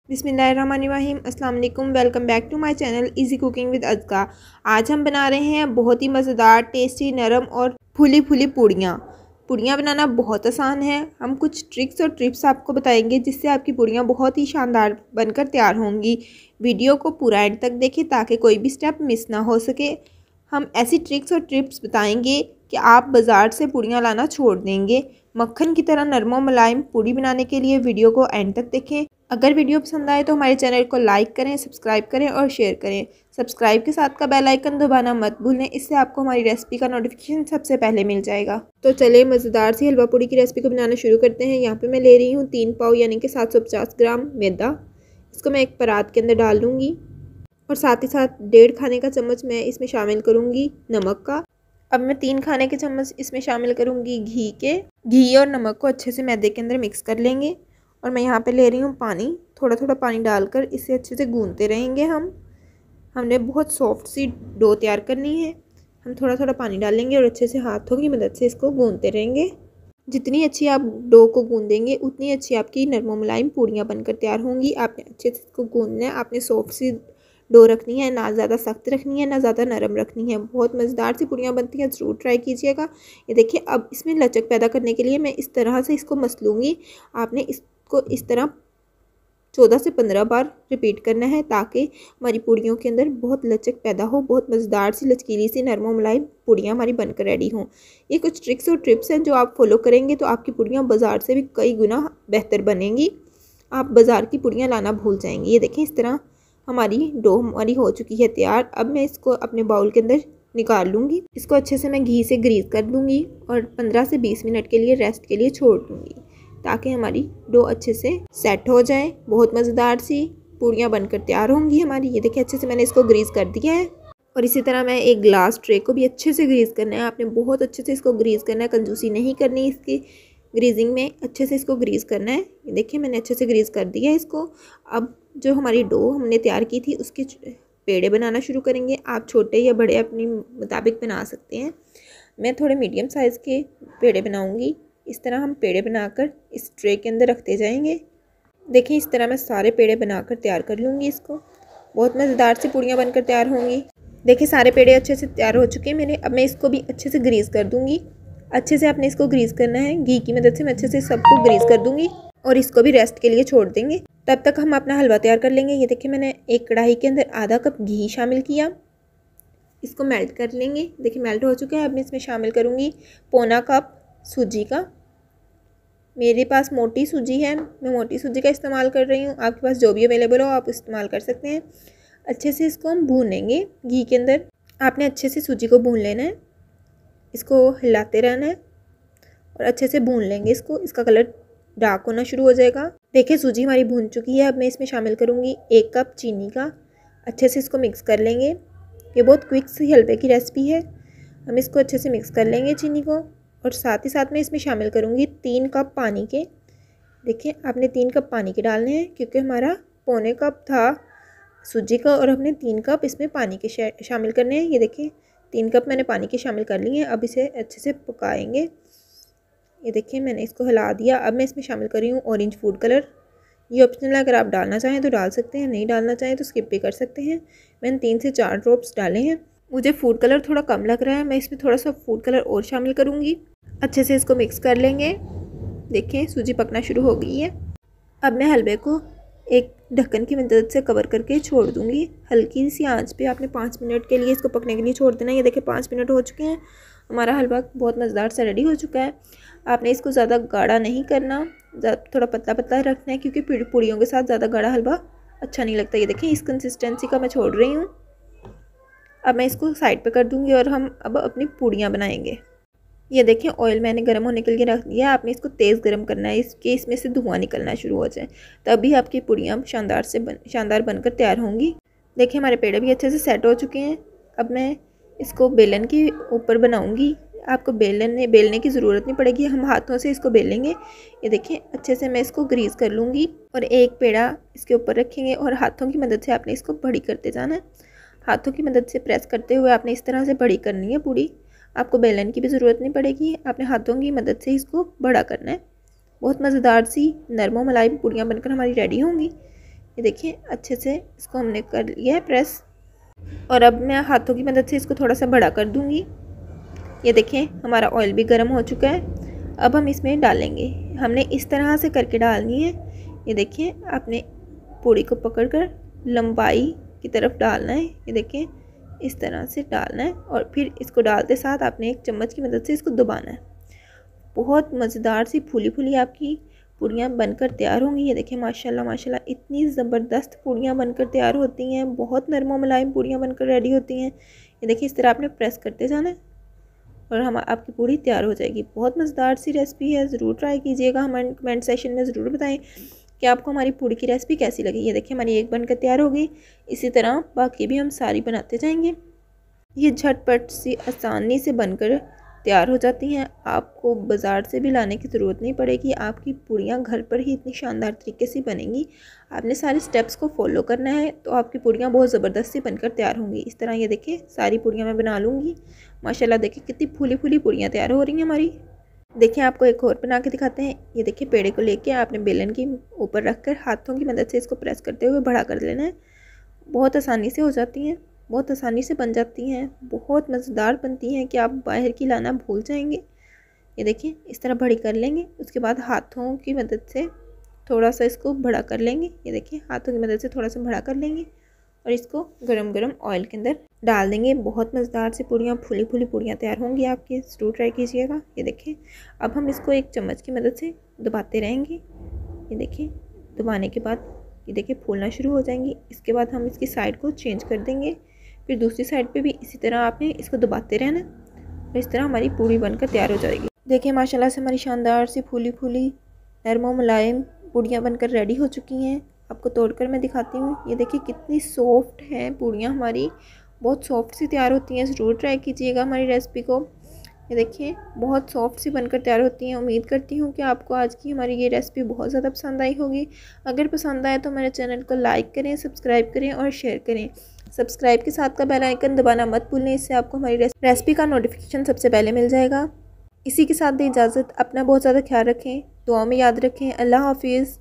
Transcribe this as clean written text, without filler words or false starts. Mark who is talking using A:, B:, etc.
A: बिस्मिल्लाहिर्रहमानिर्रहीम अस्सलाम वालेकुम। Welcome back to my channel easy cooking with Azka. आज हम बना रहे हैं बहुत ही मज़ेदार, टेस्टी, नरम और फूली फूली पूड़ियाँ। पूड़ियाँ बनाना बहुत आसान है। हम कुछ ट्रिक्स और टिप्स आपको बताएंगे जिससे आपकी पूड़ियाँ बहुत ही शानदार बनकर तैयार होंगी। वीडियो को पूरा एंड तक देखें ताकि कोई भी स्टेप मिस ना हो सके। हम ऐसी ट्रिक्स और टिप्स बताएंगे कि आप बाज़ार से पूड़ियाँ लाना छोड़ देंगे। मक्खन की तरह नरम और मुलायम पूड़ी बनाने के लिए वीडियो को एंड तक देखें। अगर वीडियो पसंद आए तो हमारे चैनल को लाइक करें, सब्सक्राइब करें और शेयर करें। सब्सक्राइब के साथ का बेल आइकन दबाना मत भूलें, इससे आपको हमारी रेसिपी का नोटिफिकेशन सबसे पहले मिल जाएगा। तो चलिए मज़ेदार सी हलवा पूड़ी की रेसिपी को बनाना शुरू करते हैं। यहाँ पे मैं ले रही हूँ 3 पाव यानी कि 750 ग्राम मैदा। इसको मैं एक परात के अंदर डाल दूँगी और साथ ही साथ 1.5 खाने का चम्मच मैं इसमें शामिल करूँगी नमक का। अब मैं 3 खाने के चम्मच इसमें शामिल करूँगी घी और नमक को अच्छे से मैदे के अंदर मिक्स कर लेंगे। और मैं यहाँ पे ले रही हूँ पानी, थोड़ा थोड़ा पानी डालकर इसे अच्छे से गूंथते रहेंगे। हमने बहुत सॉफ्ट सी डो तैयार करनी है। हम थोड़ा थोड़ा पानी डालेंगे और अच्छे से हाथों की मदद से इसको गूंथते रहेंगे। जितनी अच्छी आप डो को गूंदेंगे उतनी अच्छी आपकी नरम मुलायम पूड़ियाँ बनकर तैयार होंगी। आपने अच्छे से इसको गूंदना है। आपने सॉफ्ट सी डो रखनी है, ना ज़्यादा सख्त रखनी है ना ज़्यादा नरम रखनी है। बहुत मज़ेदार सी पूड़ियाँ बनती हैं, ज़रूर ट्राई कीजिएगा। ये देखिए, अब इसमें लचक पैदा करने के लिए मैं इस तरह से इसको मसलूँगी। आपने इसको इस तरह 14 से 15 बार रिपीट करना है ताकि हमारी पूड़ियों के अंदर बहुत लचक पैदा हो। बहुत मज़ेदार सी लचकीली सी नरम मुलायम पूड़ियाँ हमारी बनकर रेडी हों। ये कुछ ट्रिक्स और टिप्स हैं जो आप फॉलो करेंगे तो आपकी पूड़ियाँ बाज़ार से भी कई गुना बेहतर बनेंगी। आप बाज़ार की पूड़ियाँ लाना भूल जाएंगी। ये देखें, इस तरह हमारी डो हमारी हो चुकी है तैयार। अब मैं इसको अपने बाउल के अंदर निकाल लूँगी। इसको अच्छे से मैं घी से ग्रीस कर दूँगी और 15 से 20 मिनट के लिए रेस्ट के लिए छोड़ दूँगी ताकि हमारी डो अच्छे से सेट हो जाए। बहुत मज़ेदार सी पूड़ियाँ बनकर तैयार होंगी हमारी। ये देखिए, अच्छे से मैंने इसको ग्रीस कर दिया है। और इसी तरह मैं एक ग्लास ट्रे को भी अच्छे से ग्रीस करना है। आपने बहुत अच्छे से इसको ग्रीस करना है, कंजूसी नहीं करनी इसकी ग्रीजिंग में, अच्छे से इसको ग्रीस करना है। ये देखिए, मैंने अच्छे से ग्रीस कर दिया है इसको। अब जो हमारी डो हमने तैयार की थी उसके पेड़े बनाना शुरू करेंगे। आप छोटे या बड़े अपने मुताबिक बना सकते हैं। मैं थोड़े मीडियम साइज़ के पेड़े बनाऊँगी। इस तरह हम पेड़े बनाकर इस ट्रे के अंदर रखते जाएंगे। देखिए, इस तरह मैं सारे पेड़े बनाकर तैयार कर लूँगी इसको। बहुत मज़ेदार सी पूड़ियाँ बनकर तैयार होंगी। देखिए, सारे पेड़े अच्छे से तैयार हो चुके हैं मेरे। अब मैं इसको भी अच्छे से ग्रीस कर दूँगी। अच्छे से आपने इसको ग्रीस करना है। घी की मदद से मैं अच्छे से सबको ग्रीस कर दूँगी और इसको भी रेस्ट के लिए छोड़ देंगे। तब तक हम अपना हलवा तैयार कर लेंगे। ये देखिए, मैंने एक कढ़ाई के अंदर आधा कप घी शामिल किया। इसको मेल्ट कर लेंगे। देखिए, मेल्ट हो चुका है। अब मैं इसमें शामिल करूँगी पौना कप सूजी का। मेरे पास मोटी सूजी है, मैं मोटी सूजी का इस्तेमाल कर रही हूँ। आपके पास जो भी अवेलेबल हो आप इस्तेमाल कर सकते हैं। अच्छे से इसको हम भूनेंगे घी के अंदर। आपने अच्छे से सूजी को भून लेना है, इसको हिलाते रहना है और अच्छे से भून लेंगे इसको। इसका कलर डार्क होना शुरू हो जाएगा। देखिए, सूजी हमारी भून चुकी है। अब मैं इसमें शामिल करूँगी 1 कप चीनी का। अच्छे से इसको मिक्स कर लेंगे। ये बहुत क्विक सी हलवे की रेसिपी है। हम इसको अच्छे से मिक्स कर लेंगे चीनी को और साथ ही साथ में इसमें शामिल करूँगी 3 कप पानी के। देखिए, आपने 3 कप पानी के डालने हैं क्योंकि हमारा पौने कप था सूजी का और हमने 3 कप इसमें पानी के शामिल करने हैं। ये देखिए, 3 कप मैंने पानी के शामिल कर लिए हैं। अब इसे अच्छे से पकाएंगे। ये देखिए, मैंने इसको हिला दिया। अब मैं इसमें शामिल कर रही हूँ ऑरेंज फूड कलर। ये ऑप्शनल है, अगर आप डालना चाहें तो डाल सकते हैं, नहीं डालना चाहें तो स्किप भी कर सकते हैं। मैंने 3 से 4 ड्रॉप्स डाले हैं। मुझे फूड कलर थोड़ा कम लग रहा है, मैं इसमें थोड़ा सा फूड कलर और शामिल करूँगी। अच्छे से इसको मिक्स कर लेंगे। देखिए, सूजी पकना शुरू हो गई है। अब मैं हलवे को एक ढक्कन की मदद से कवर करके छोड़ दूँगी। हल्की सी आंच पे आपने 5 मिनट के लिए इसको पकने के लिए छोड़ देना है। ये देखिए, 5 मिनट हो चुके हैं। हमारा हलवा बहुत मज़ेदार सा रेडी हो चुका है। आपने इसको ज़्यादा गाढ़ा नहीं करना, थोड़ा पतला पतला रखना है क्योंकि पूड़ियों के साथ ज़्यादा गाढ़ा हलवा अच्छा नहीं लगता। ये देखिए, इस कंसिस्टेंसी का मैं छोड़ रही हूँ। अब मैं इसको साइड पे कर दूँगी और हम अब अपनी पूड़ियाँ बनाएंगे। ये देखिए, ऑयल मैंने गर्म होने के लिए रख दिया। आपने इसको तेज़ गर्म करना है, इसके इसमें से धुआं निकलना शुरू हो जाए, तभी आपकी पूड़ियाँ शानदार बनकर तैयार होंगी। देखिए, हमारे पेड़े भी अच्छे से सेट हो चुके हैं। अब मैं इसको बेलन के ऊपर बनाऊंगी। आपको बेलने की ज़रूरत नहीं पड़ेगी, हम हाथों से इसको बेलेंगे। ये देखिए, अच्छे से मैं इसको ग्रीस कर लूँगी और एक पेड़ा इसके ऊपर रखेंगे और हाथों की मदद से आपने इसको बड़ी करते जाना है। हाथों की मदद से प्रेस करते हुए आपने इस तरह से बड़ी करनी है पूड़ी। आपको बेलन की भी ज़रूरत नहीं पड़ेगी, आपने हाथों की मदद से इसको बड़ा करना है। बहुत मज़ेदार सी नरम मुलायम पूड़ियाँ बनकर हमारी रेडी होंगी। ये देखिए अच्छे से इसको हमने कर लिया है प्रेस। और अब मैं हाथों की मदद से इसको थोड़ा सा बड़ा कर दूँगी। ये देखें हमारा ऑयल भी गर्म हो चुका है। अब हम इसमें डालेंगे, हमने इस तरह से करके डालनी है। ये देखिए आपने पूड़ी को पकड़कर लंबाई की तरफ डालना है। ये देखें इस तरह से डालना है और फिर इसको डालते साथ आपने एक चम्मच की मदद से इसको दबाना है। बहुत मज़ेदार सी फूली फूली आपकी पूड़ियाँ बनकर तैयार होंगी। ये देखें माशाल्लाह माशाल्लाह इतनी ज़बरदस्त पूड़ियाँ बनकर तैयार होती हैं। बहुत नरम और मुलायम पूड़ियाँ बनकर रेडी होती हैं। ये देखिए इस तरह आपने प्रेस करते जाना है और हम आपकी पूड़ी तैयार हो जाएगी। बहुत मज़ेदार सी रेसिपी है, ज़रूर ट्राई कीजिएगा। हमारे कमेंट सेक्शन में ज़रूर बताएं कि आपको हमारी पूड़ी की रेसिपी कैसी लगी। ये देखिए हमारी एक बनकर तैयार हो गई। इसी तरह बाकी भी हम सारी बनाते जाएंगे। ये झटपट सी आसानी से बनकर तैयार हो जाती हैं। आपको बाज़ार से भी लाने की ज़रूरत नहीं पड़ेगी। आपकी पूड़ियाँ घर पर ही इतनी शानदार तरीके से बनेंगी। आपने सारे स्टेप्स को फॉलो करना है तो आपकी पूड़ियाँ बहुत ज़बरदस्त सी बनकर तैयार होंगी। इस तरह ये देखिए सारी पूड़ियाँ मैं बना लूँगी। माशाल्लाह देखिए कितनी फूली फूली पूड़ियाँ तैयार हो रही हैं हमारी। देखिए आपको एक और बना के दिखाते हैं। ये देखिए पेड़े को लेके आपने बेलन की ऊपर रखकर हाथों की मदद से इसको प्रेस करते हुए बड़ा कर लेना है। बहुत आसानी से हो जाती हैं, बहुत आसानी से बन जाती हैं, बहुत मज़ेदार बनती हैं कि आप बाहर की लाना भूल जाएंगे। ये देखिए इस तरह बड़ी कर लेंगे। उसके बाद हाथों की मदद से थोड़ा सा इसको बड़ा कर लेंगे। ये देखिए हाथों की मदद से थोड़ा सा बड़ा कर लेंगे और इसको गरम गरम ऑयल के अंदर डाल देंगे। बहुत मज़ेदार से पूड़ियाँ फूली फूली पूड़ियाँ तैयार होंगी आपकी, ज़रूर ट्राई कीजिएगा। ये देखिए अब हम इसको एक चम्मच की मदद से दबाते रहेंगे। ये देखिए दबाने के बाद ये देखिए फूलना शुरू हो जाएंगी। इसके बाद हम इसकी साइड को चेंज कर देंगे। फिर दूसरी साइड पे भी इसी तरह आपने इसको दबाते रहना और इस तरह हमारी पूड़ी बनकर तैयार हो जाएगी। देखिए माशाल्लाह से हमारी शानदार सी फूली फूली नरम और मुलायम पूड़ियाँ बनकर रेडी हो चुकी हैं। आपको तोड़कर मैं दिखाती हूँ। ये देखिए कितनी सॉफ्ट हैं पूड़ियाँ हमारी, बहुत सॉफ्ट सी तैयार होती हैं। ज़रूर ट्राई कीजिएगा हमारी रेसिपी को। ये देखिए बहुत सॉफ्ट सी बनकर तैयार होती हैं। उम्मीद करती हूँ कि आपको आज की हमारी ये रेसिपी बहुत ज़्यादा पसंद आई होगी। अगर पसंद आए तो मेरे चैनल को लाइक करें, सब्सक्राइब करें और शेयर करें। सब्सक्राइब के साथ का बेल आइकन दबाना मत भूलें, इससे आपको हमारी रेसिपी का नोटिफिकेशन सबसे पहले मिल जाएगा। इसी के साथ दी इजाज़त। अपना बहुत ज़्यादा ख्याल रखें, दुआ में याद रखें। अल्लाह हाफिज़।